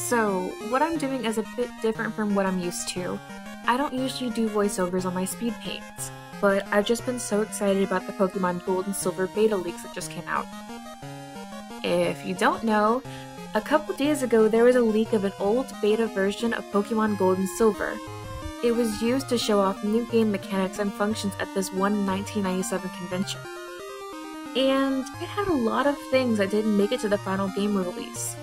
So, what I'm doing is a bit different from what I'm used to. I don't usually do voiceovers on my speed paints, but I've just been so excited about the Pokemon Gold and Silver beta leaks that just came out. If you don't know, a couple days ago there was a leak of an old beta version of Pokemon Gold and Silver. It was used to show off new game mechanics and functions at this one 1997 convention. And it had a lot of things that didn't make it to the final game release.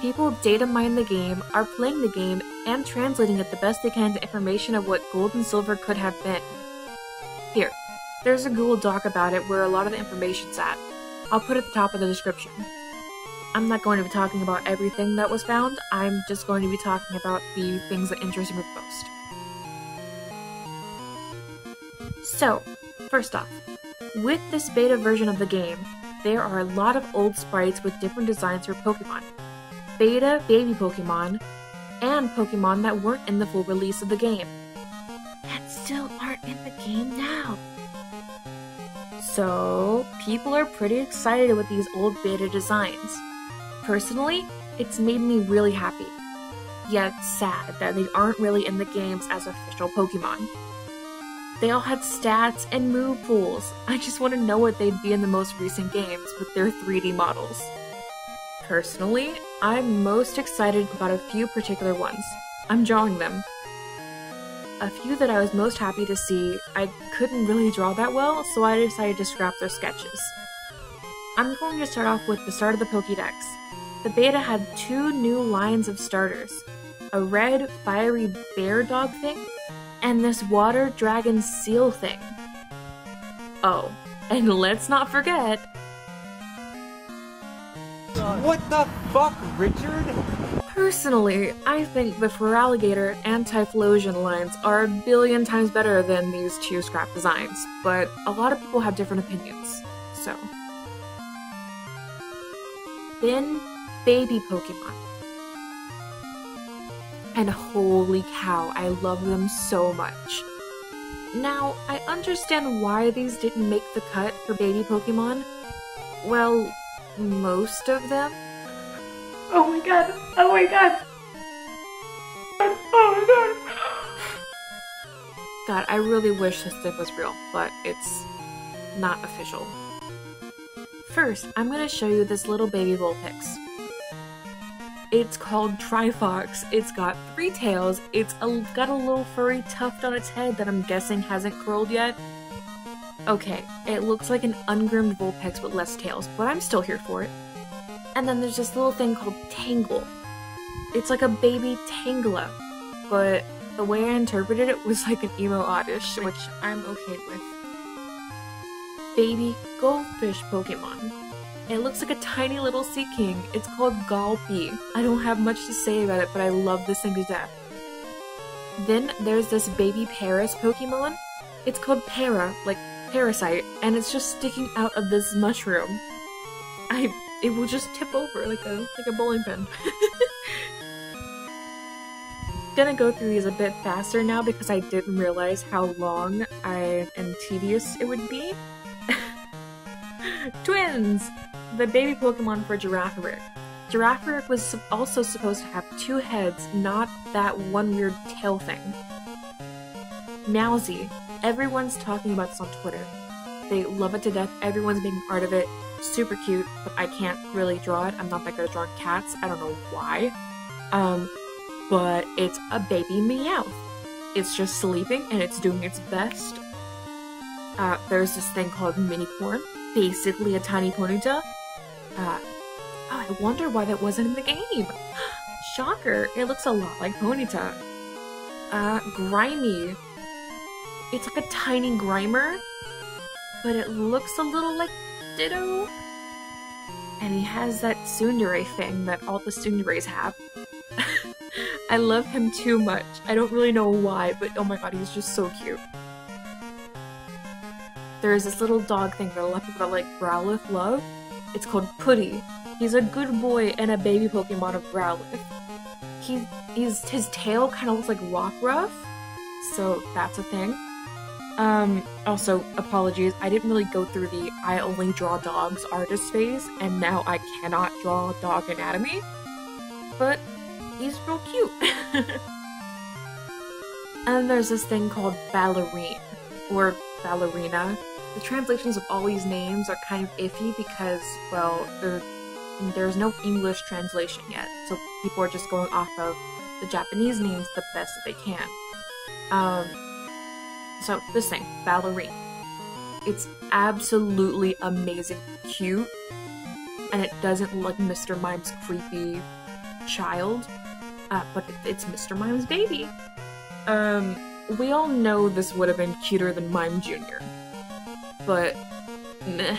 People data mine the game, are playing the game, and translating it the best they can to information of what Gold and Silver could have been. Here, there's a Google Doc about it where a lot of the information's at. I'll put it at the top of the description. I'm not going to be talking about everything that was found, I'm just going to be talking about the things that interest me the most. So, first off, with this beta version of the game, there are a lot of old sprites with different designs for Pokemon. Beta baby Pokemon, and Pokemon that weren't in the full release of the game, that still aren't in the game now. So, people are pretty excited with these old beta designs. Personally, it's made me really happy, yet sad that they aren't really in the games as official Pokemon. They all had stats and move pools. I just want to know what they'd be in the most recent games with their 3D models. Personally, I'm most excited about a few particular ones. I'm drawing them. A few that I was most happy to see, I couldn't really draw that well, so I decided to scrap their sketches. I'm going to start off with the start of the Pokédex. The beta had 2 new lines of starters. A red, fiery bear dog thing, and this water dragon seal thing. Oh, and let's not forget... What the fuck, Richard? Personally, I think the Feraligatr and Typhlosion lines are a billion times better than these 2 scrap designs, but a lot of people have different opinions, so... Then, baby Pokemon. And holy cow, I love them so much. Now, I understand why these didn't make the cut for baby Pokemon. Well, most of them. Oh my god, oh my god. Oh my god. God, I really wish this thing was real, but it's not official. First, I'm gonna show you this little baby Vulpix. It's called Trifox. It's got 3 tails. It's got a little furry tuft on its head that I'm guessing hasn't curled yet. Okay, it looks like an ungroomed Vulpix with less tails, but I'm still here for it. And then there's this little thing called Tangle. It's like a baby Tangela, but the way I interpreted it was like an emo oddish, which I'm okay with. Baby goldfish Pokemon. It looks like a tiny little sea king. It's called Galpy. I don't have much to say about it, but I love this thing to death. Then there's this baby Paras Pokemon. It's called Para, like parasite, and it's just sticking out of this mushroom. It will just tip over like a bowling pin. Gonna go through these a bit faster now because I didn't realize how long and tedious it would be. Twins! The baby Pokemon for Girafarig. Girafarig was also supposed to have 2 heads, not that one weird tail thing. Meowsy. Everyone's talking about this on Twitter. They love it to death, everyone's making art of it. Super cute, but I can't really draw it. I'm not that good at drawing cats, I don't know why. But it's a baby Meowth. It's just sleeping and it's doing its best. There's this thing called Minicorn, basically a tiny Ponyta. Oh, I wonder why that wasn't in the game. Shocker, it looks a lot like Ponyta. Grimy. It's like a tiny Grimer, but it looks a little like Ditto. And he has that tsundere thing that all the tsunderes have. I love him too much. I don't really know why, but oh my god, he's just so cute. There's this little dog thing that a lot of people like Growlithe love. It's called Putty. He's a good boy and a baby Pokemon of Growlithe. His tail kind of looks like Rockruff, so that's a thing. Also, apologies, I didn't really go through the I only draw dogs artist phase, and now I cannot draw dog anatomy. but he's real cute. And there's this thing called ballerine, or ballerina. The translations of all these names are kind of iffy because, well, there's no English translation yet, so people are just going off of the Japanese names the best that they can. So this thing, ballerine. It's absolutely amazing cute, and it doesn't look like Mr. Mime's creepy child, but it's Mr. Mime's baby. We all know this would have been cuter than Mime Jr., but meh.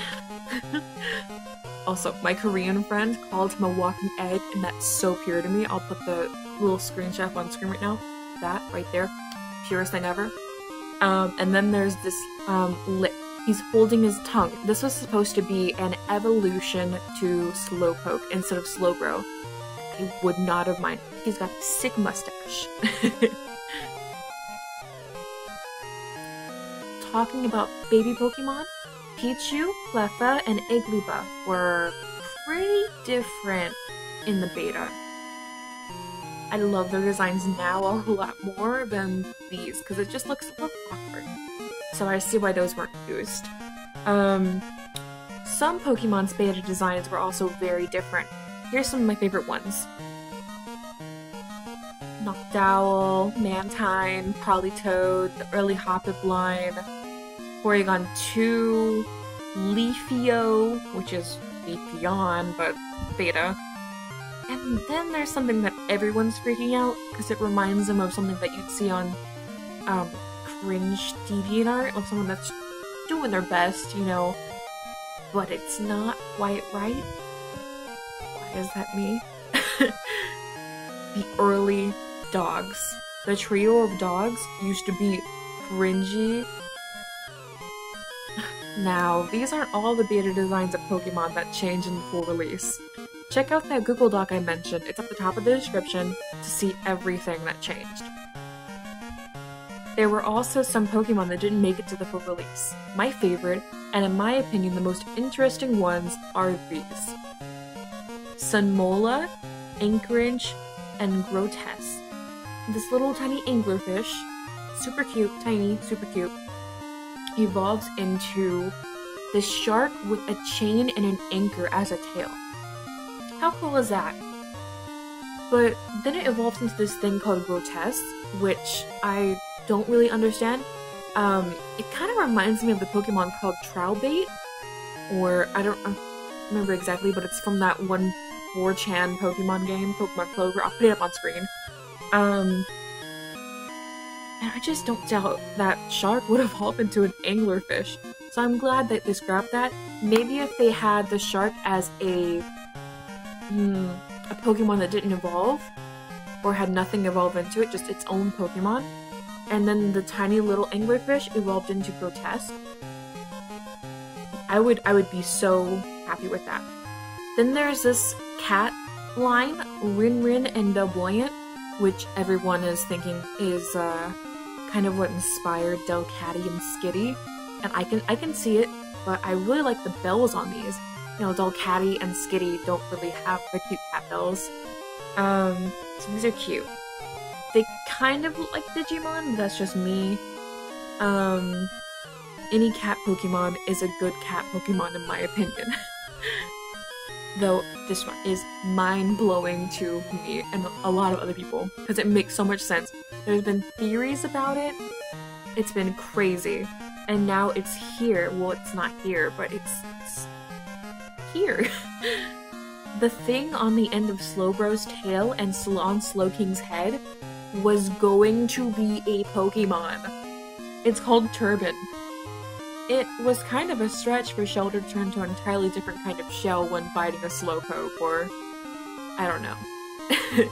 Also, my Korean friend called him a walking egg, and that's so pure to me. I'll put the little screenshot up on screen right now. That right there. Purest thing ever. And then there's this lip. He's holding his tongue. This was supposed to be an evolution to Slowpoke instead of Slowbro. I would not have minded. He's got a sick mustache. Talking about baby Pokemon, Pichu, Cleffa, and Igglybuff were pretty different in the beta. I love their designs now a whole lot more than these, because it just looks a little awkward. So I see why those weren't used. Some Pokemon's beta designs were also very different. Here's some of my favorite ones. Noctowl, Mantine, Politoed, the early Hoppip line, Porygon 2, Leafeon, which is Leafeon, but beta. And then there's something that everyone's freaking out, because it reminds them of something that you'd see on, cringe DeviantArt, of someone that's doing their best, you know, but it's not quite right. Why is that me? The early dogs. The trio of dogs used to be cringy. Now, these aren't all the beta designs of Pokemon that change in the full release. Check out that Google Doc I mentioned, it's at the top of the description to see everything that changed. There were also some Pokemon that didn't make it to the full release. My favorite, and in my opinion the most interesting ones, are these. Sunmola, Anchorage, and Grotesque. This little tiny anglerfish, super cute, tiny, super cute, evolves into this shark with a chain and an anchor as a tail. How cool is that? But then it evolves into this thing called Grotesque, which I don't really understand. It kind of reminds me of the Pokemon called Trowbait, or I don't remember exactly, but it's from that one 4chan Pokemon game, Pokemon Clover. I'll put it up on screen. And I just don't doubt that shark would evolve into an anglerfish. So I'm glad that they scrapped that. Maybe if they had the shark as a Pokemon that didn't evolve, or had nothing evolve into it, just its own Pokemon, and then the tiny little anglerfish evolved into Grotesque, I would be so happy with that. Then there's this cat line, Rinrin and Delbuoyant, which everyone is thinking is kind of what inspired Delcatty and Skitty, and I can see it, but I really like the bells on these. You know, Delcatty and Skitty don't really have the cute cat bells. So these are cute. They kind of look like Digimon, but that's just me. Any cat Pokemon is a good cat Pokemon in my opinion. Though this one is mind-blowing to me and a lot of other people, because it makes so much sense. There's been theories about it, it's been crazy, and now it's here. Well, it's not here, but it's here. The thing on the end of Slowbro's tail and on Slowking's head was going to be a Pokemon. It's called Turban. It was kind of a stretch for Shell to turn to an entirely different kind of shell when fighting a Slowpoke, or I don't know.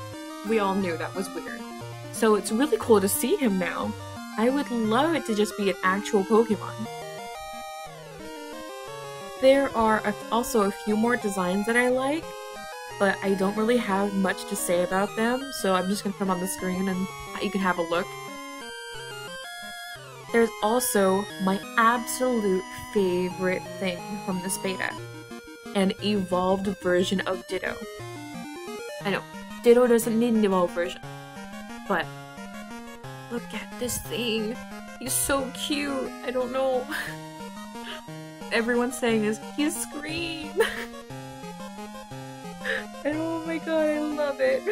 We all knew that was weird. So it's really cool to see him now. I would love it to just be an actual Pokemon. There are also a few more designs that I like, but I don't really have much to say about them, so I'm just gonna put them on the screen and you can have a look. There's also my absolute favorite thing from this beta, an evolved version of Ditto. I know, Ditto doesn't need an evolved version. But look at this thing. He's so cute. I don't know. Everyone's saying is he's Scream. And oh my god, I love it.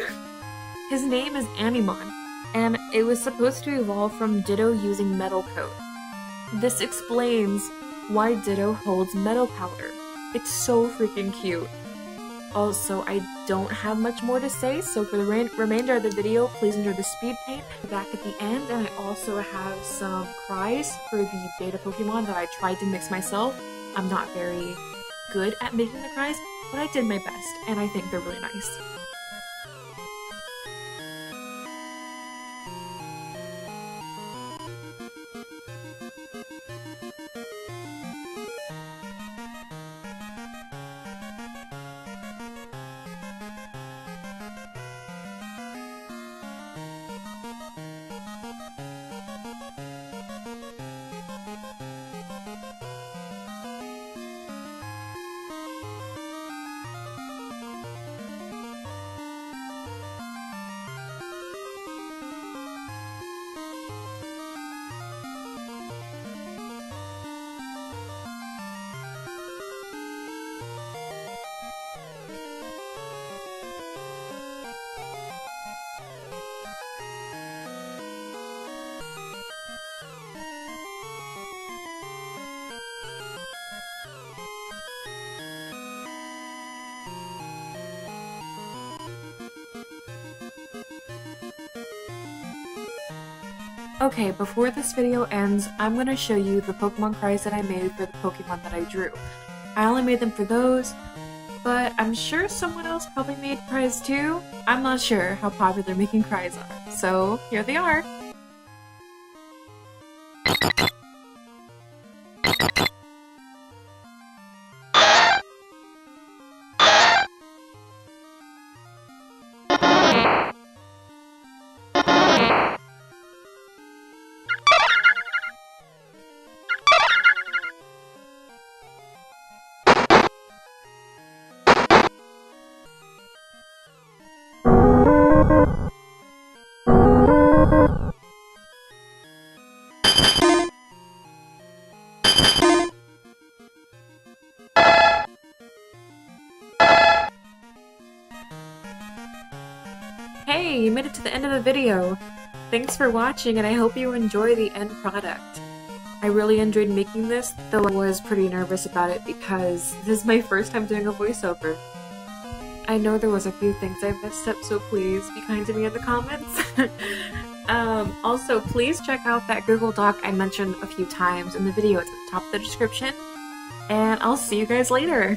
His name is Amimon, and it was supposed to evolve from Ditto using metal coat. This explains why Ditto holds metal powder. It's so freaking cute. Also, I don't have much more to say, so for the remainder of the video, please enjoy the speed paint back at the end, and I also have some cries for the beta Pokemon that I tried to mix myself. I'm not very good at making the cries, but I did my best, and I think they're really nice. Okay, before this video ends, I'm going to show you the Pokemon cries that I made for the Pokemon that I drew. I only made them for those, but I'm sure someone else probably made cries too. I'm not sure how popular making cries are, so here they are. Hey, you made it to the end of the video! Thanks for watching, and I hope you enjoy the end product. I really enjoyed making this, though I was pretty nervous about it because this is my first time doing a voiceover. I know there was a few things I messed up, so please be kind to me in the comments. Also, please check out that Google Doc I mentioned a few times in the video. It's at the top of the description. And I'll see you guys later!